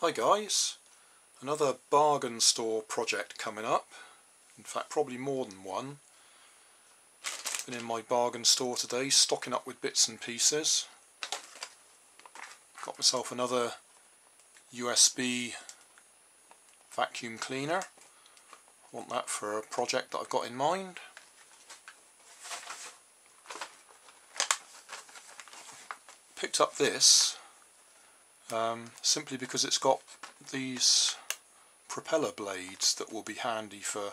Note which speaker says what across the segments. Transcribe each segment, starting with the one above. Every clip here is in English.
Speaker 1: Hi guys, another bargain store project coming up. In fact, probably more than one. Been in my bargain store today, stocking up with bits and pieces. Got myself another USB vacuum cleaner. Want that for a project that I've got in mind. Picked up this simply because it's got these propeller blades that will be handy for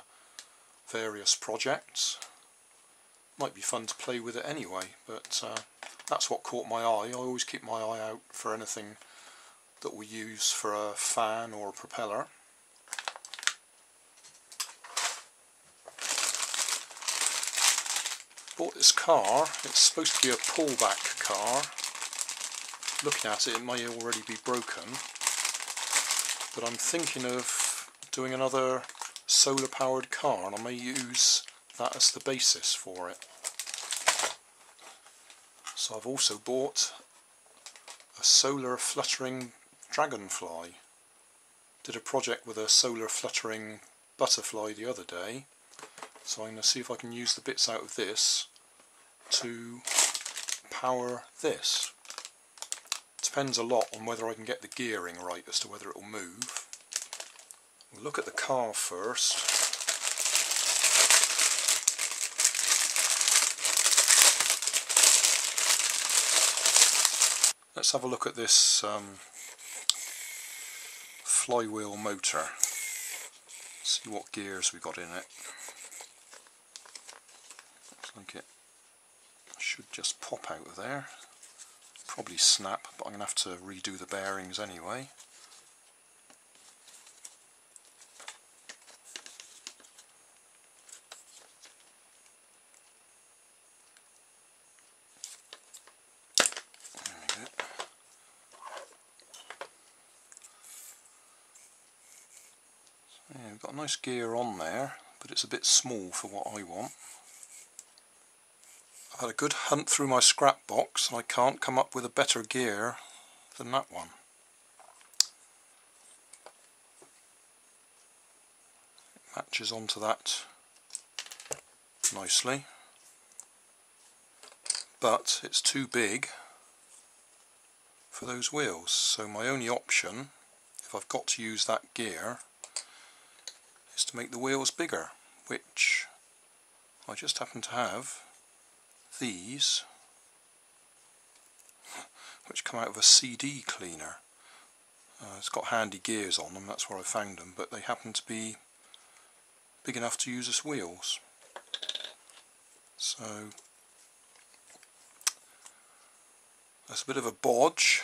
Speaker 1: various projects. Might be fun to play with it anyway, but that's what caught my eye. I always keep my eye out for anything that we use for a fan or a propeller. Bought this car. It's supposed to be a pullback car. Looking at it, it may already be broken, but I'm thinking of doing another solar powered car, and I may use that as the basis for it. So I've also bought a solar fluttering dragonfly. Did a project with a solar fluttering butterfly the other day, so I'm going to see if I can use the bits out of this to power this. Depends a lot on whether I can get the gearing right as to whether it will move. We'll look at the car first. Let's have a look at this flywheel motor. See what gears we got in it. Looks like it should just pop out of there. Probably snap, but I'm going to have to redo the bearings anyway. There we go. So yeah, we've got a nice gear on there, but it's a bit small for what I want. I've had a good hunt through my scrap box and I can't come up with a better gear than that one. It matches onto that nicely, but it's too big for those wheels, so my only option, if I've got to use that gear, is to make the wheels bigger, which I just happen to have these, which come out of a CD cleaner. It's got handy gears on them, that's where I found them, but they happen to be big enough to use as wheels. So that's a bit of a bodge.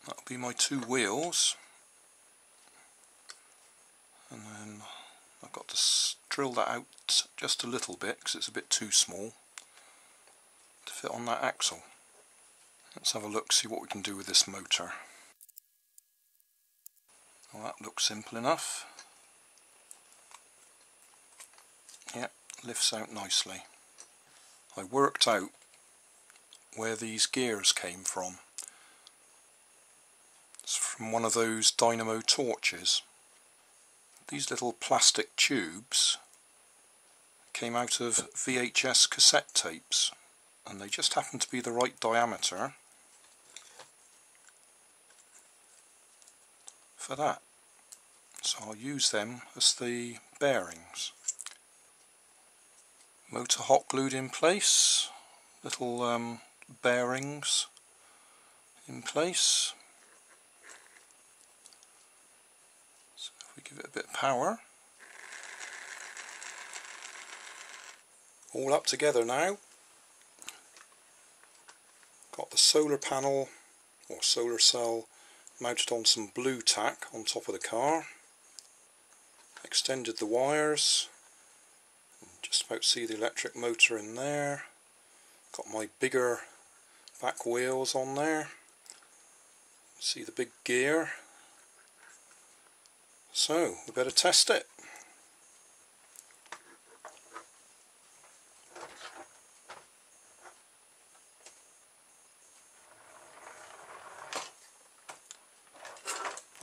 Speaker 1: That'll be my two wheels, and then I've got to drill that out just a little bit because it's a bit too small to fit on that axle. Let's have a look, see what we can do with this motor. Well, that looks simple enough. Yeah, lifts out nicely. I worked out where these gears came from. It's from one of those dynamo torches. These little plastic tubes came out of VHS cassette tapes, and they just happen to be the right diameter for that. So I'll use them as the bearings. Motor hot glued in place, little bearings in place. So if we give it a bit of power. All up together now. Got the solar panel or solar cell mounted on some blue tack on top of the car. Extended the wires. Just about see the electric motor in there. Got my bigger back wheels on there. See the big gear. So we better test it.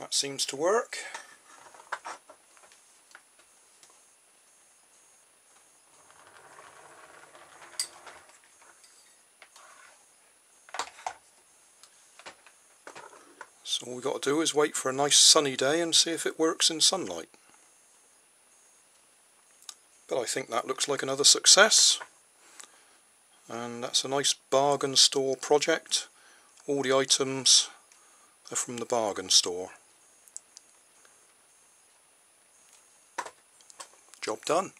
Speaker 1: That seems to work. So all we've got to do is wait for a nice sunny day and see if it works in sunlight. But I think that looks like another success, and that's a nice bargain store project. All the items are from the bargain store. Job done.